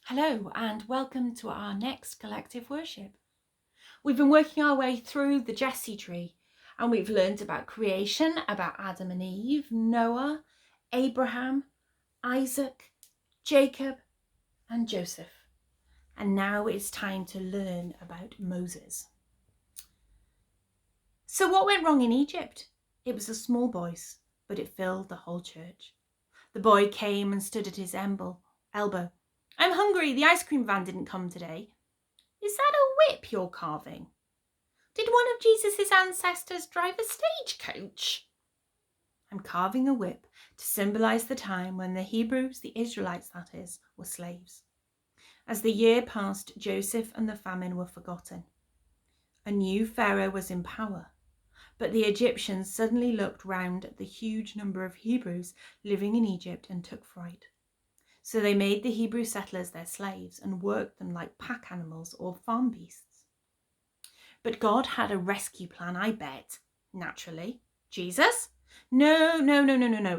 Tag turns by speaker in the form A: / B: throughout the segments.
A: Hello and welcome to our next collective worship. We've been working our way through the Jesse tree and we've learned about creation, about Adam and Eve, Noah, Abraham, Isaac, Jacob and Joseph. And now it's time to learn about Moses. So what went wrong in Egypt? It was a small voice, but it filled the whole church. The boy came and stood at his elbow. I'm hungry, the ice cream van didn't come today. Is that a whip you're carving? Did one of Jesus' ancestors drive a stagecoach? I'm carving a whip to symbolise the time when the Hebrews, the Israelites that is, were slaves. As the year passed, Joseph and the famine were forgotten. A new Pharaoh was in power, but the Egyptians suddenly looked round at the huge number of Hebrews living in Egypt and took fright. So they made the Hebrew settlers their slaves and worked them like pack animals or farm beasts. But God had a rescue plan, I bet. Naturally. Jesus? No,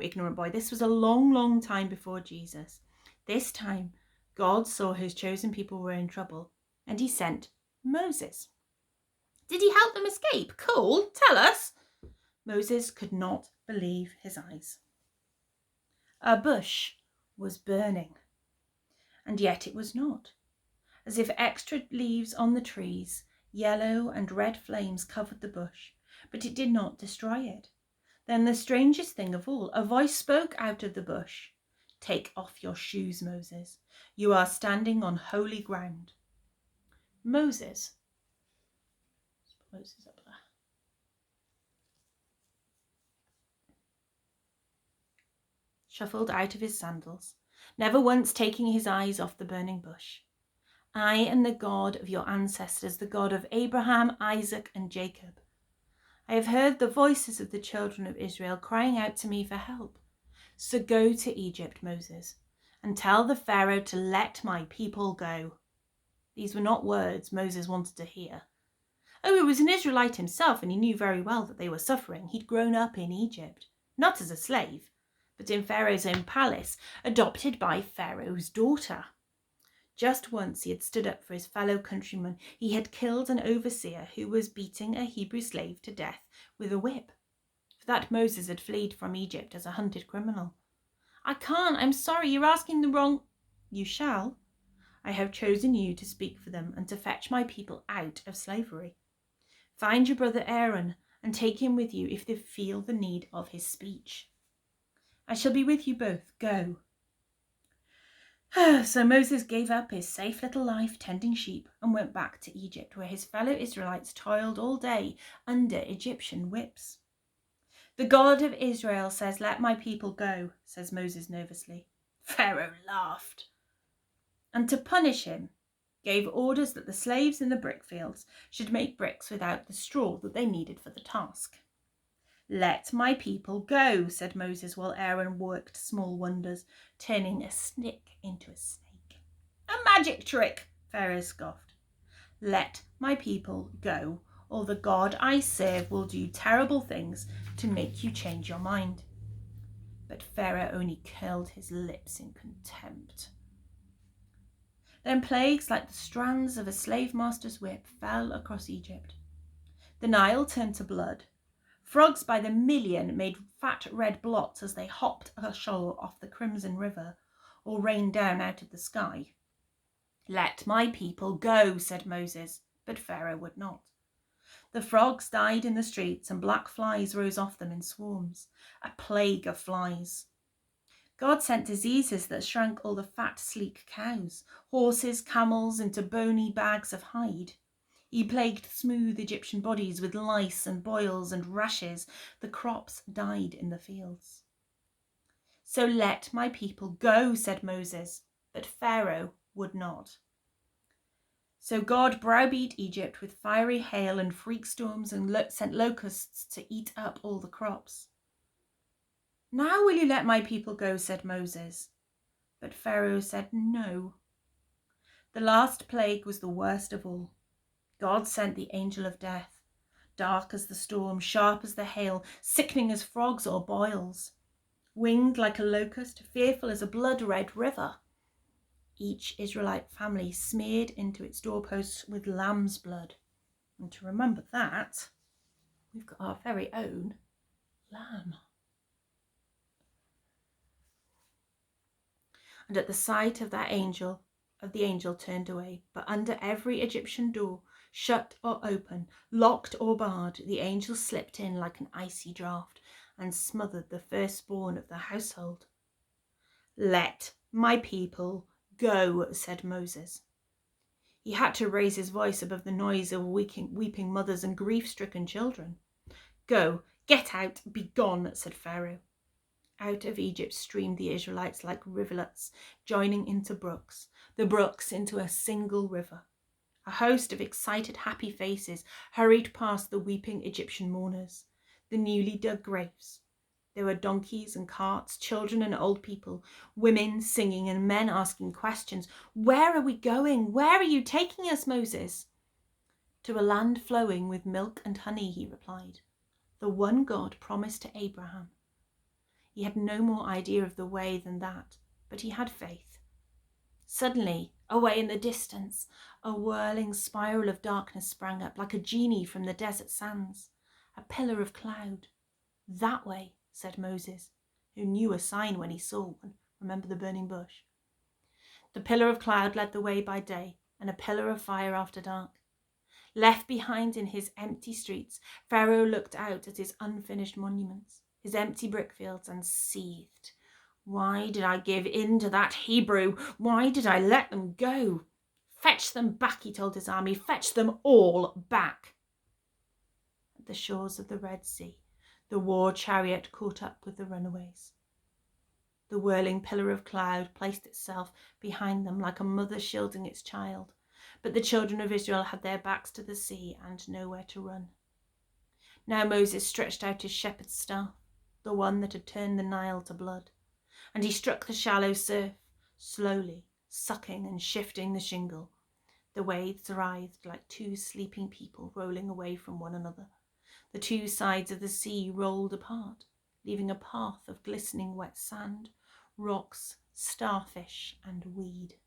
A: ignorant boy. This was a long time before Jesus. This time, God saw his chosen people were in trouble and he sent Moses. Did he help them escape? Cool. Tell us. Moses could not believe his eyes. A bush was burning, and yet it was not. As if extra leaves on the trees, yellow and red flames covered the bush, but it did not destroy it. Then the strangest thing of all, a voice spoke out of the bush. Take off your shoes, Moses. You are standing on holy ground. Moses up there. Shuffled out of his sandals, never once taking his eyes off the burning bush. I am the God of your ancestors, the God of Abraham, Isaac, and Jacob. I have heard the voices of the children of Israel crying out to me for help. So go to Egypt, Moses, and tell the Pharaoh to let my people go. These were not words Moses wanted to hear. Oh, he was an Israelite himself, and he knew very well that they were suffering. He'd grown up in Egypt, not as a slave, but in Pharaoh's own palace, adopted by Pharaoh's daughter. Just once he had stood up for his fellow countrymen. He had killed an overseer who was beating a Hebrew slave to death with a whip. For that Moses had fled from Egypt as a hunted criminal. I can't, I'm sorry, you're asking the wrong... You shall. I have chosen you to speak for them and to fetch my people out of slavery. Find your brother Aaron and take him with you if they feel the need of his speech. I shall be with you both. Go. So Moses gave up his safe little life tending sheep and went back to Egypt, where his fellow Israelites toiled all day under Egyptian whips. The God of Israel says, let my people go, says Moses nervously. Pharaoh laughed. And to punish him, gave orders that the slaves in the brick fields should make bricks without the straw that they needed for the task. Let my people go, said Moses, while Aaron worked small wonders, turning a stick into a snake. A magic trick, Pharaoh scoffed. Let my people go, or the God I serve will do terrible things to make you change your mind. But Pharaoh only curled his lips in contempt. Then plagues like the strands of a slave master's whip fell across Egypt. The Nile turned to blood. Frogs by the million made fat red blots as they hopped ashore off the crimson river or rained down out of the sky. Let my people go, said Moses, but Pharaoh would not. The frogs died in the streets and black flies rose off them in swarms, a plague of flies. God sent diseases that shrank all the fat, sleek cows, horses, camels into bony bags of hide. He plagued smooth Egyptian bodies with lice and boils and rashes. The crops died in the fields. So let my people go, said Moses, but Pharaoh would not. So God browbeat Egypt with fiery hail and freak storms and sent locusts to eat up all the crops. Now will you let my people go, said Moses. But Pharaoh said no. The last plague was the worst of all. God sent the angel of death, dark as the storm, sharp as the hail, sickening as frogs or boils, winged like a locust, fearful as a blood-red river. each Israelite family smeared into its doorposts with lamb's blood. And to remember that, we've got our very own lamb. And at the sight of the angel turned away. But under every Egyptian door, shut or open, locked or barred, the angel slipped in like an icy draught and smothered the firstborn of the household. "Let my people go," said Moses. He had to raise his voice above the noise of weeping mothers and grief-stricken children. "Go, get out, be gone," said Pharaoh. Out of Egypt streamed the Israelites like rivulets, joining into brooks, the brooks into a single river. A host of excited, happy faces hurried past the weeping Egyptian mourners, the newly dug graves. There were donkeys and carts, children and old people, women singing and men asking questions. "Where are we going? Where are you taking us, Moses?" "To a land flowing with milk and honey," he replied. "The one God promised to Abraham." He had no more idea of the way than that, but he had faith. Suddenly, away in the distance, a whirling spiral of darkness sprang up, like a genie from the desert sands, a pillar of cloud. "That way," said Moses, who knew a sign when he saw one. Remember the burning bush? The pillar of cloud led the way by day, and a pillar of fire after dark. Left behind in his empty streets, Pharaoh looked out at his unfinished monuments, his empty brickfields, and seethed. "Why did I give in to that Hebrew? Why did I let them go? Fetch them back," he told his army. "Fetch them all back." At the shores of the Red Sea, the war chariot caught up with the runaways. The whirling pillar of cloud placed itself behind them like a mother shielding its child, but the children of Israel had their backs to the sea and nowhere to run. Now Moses stretched out his shepherd's staff, the one that had turned the Nile to blood, and he struck the shallow surf, slowly sucking and shifting the shingle. The waves writhed like two sleeping people rolling away from one another. The two sides of the sea rolled apart, leaving a path of glistening wet sand, rocks, starfish, and weed.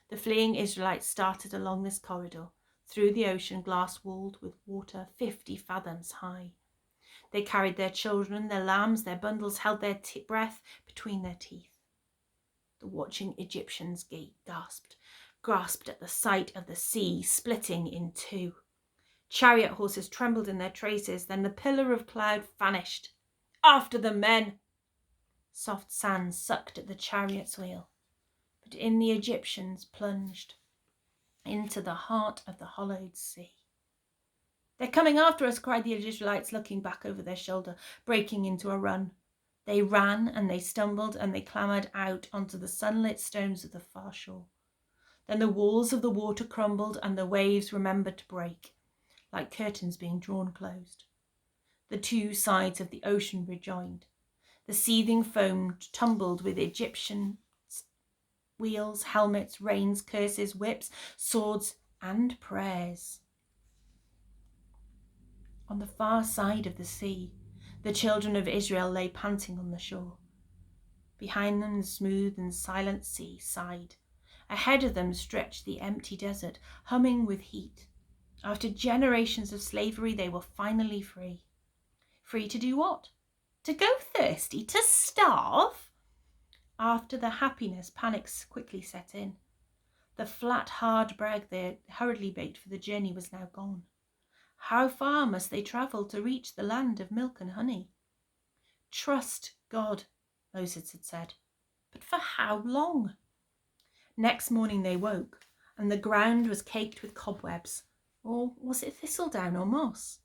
A: The fleeing Israelites started along this corridor, through the ocean glass-walled with water 50 fathoms high. They carried their children, their lambs, their bundles, held their breath between their teeth. The watching Egyptians grasped at the sight of the sea splitting in two. Chariot horses trembled in their traces, then the pillar of cloud vanished. "After the men!" Soft sand sucked at the chariot's wheel, but in the Egyptians plunged into the heart of the hollowed sea. "They're coming after us," cried the Israelites, looking back over their shoulder, breaking into a run. They ran and they stumbled and they clambered out onto the sunlit stones of the far shore. Then the walls of the water crumbled and the waves remembered to break, like curtains being drawn closed. The two sides of the ocean rejoined. The seething foam tumbled with Egyptian wheels, helmets, reins, curses, whips, swords, and prayers. On the far side of the sea, the children of Israel lay panting on the shore. Behind them, the smooth and silent sea sighed. Ahead of them stretched the empty desert, humming with heat. After generations of slavery, they were finally free. Free to do what? To go thirsty? To starve? After the happiness, panic quickly set in. The flat, hard bread they had hurriedly baked for the journey was now gone. How far must they travel to reach the land of milk and honey? "Trust God," Moses had said. But for how long? Next morning they woke, and the ground was caked with cobwebs. Or was it thistledown or moss?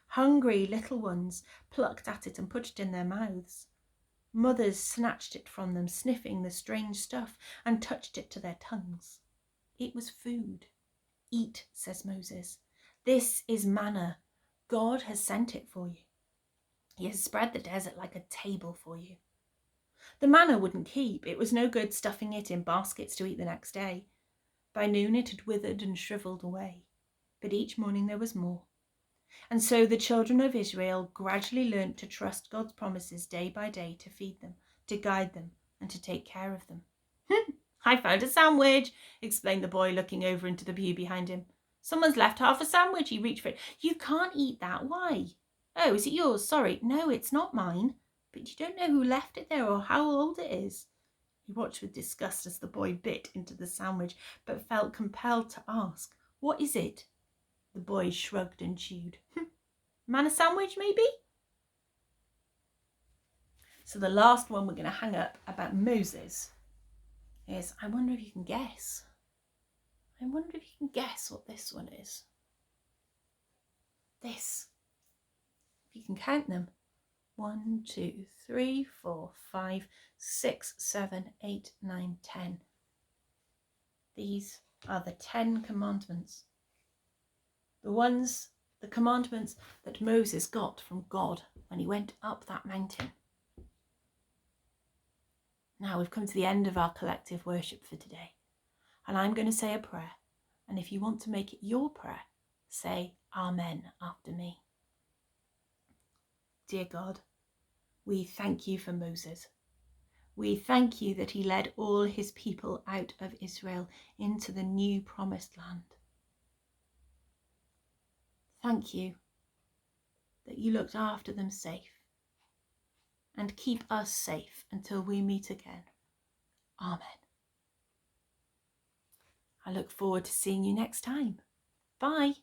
A: Hungry little ones plucked at it and put it in their mouths. Mothers snatched it from them, sniffing the strange stuff, and touched it to their tongues. It was food. "Eat," says Moses. "This is manna. God has sent it for you. He has spread the desert like a table for you." The manna wouldn't keep. It was no good stuffing it in baskets to eat the next day. By noon it had withered and shriveled away. But each morning there was more. And so the children of Israel gradually learnt to trust God's promises day by day to feed them, to guide them, and to take care of them. I I found a sandwich, explained the boy, looking over into the pew behind him. Someone's left half a sandwich. He reached for it. You can't eat that. Why? Oh, is it yours? Sorry. No, it's not mine. But you don't know who left it there or how old it is. He watched with disgust as the boy bit into the sandwich, but felt compelled to ask, what is it? The boy shrugged and chewed. Man, a sandwich, maybe? So the last one we're going to hang up about Moses is, I wonder if you can guess. I wonder if you can guess what this one is. This. If you can count them. 1, 2, 3, 4, 5, 6, 7, 8, 9, 10. These are the 10 commandments. The commandments that Moses got from God when he went up that mountain. Now we've come to the end of our collective worship for today. And I'm going to say a prayer. And if you want to make it your prayer, say Amen after me. Dear God, we thank you for Moses. We thank you that he led all his people out of Israel into the new promised land. Thank you that you looked after them safe, and keep us safe until we meet again. Amen. I look forward to seeing you next time. Bye.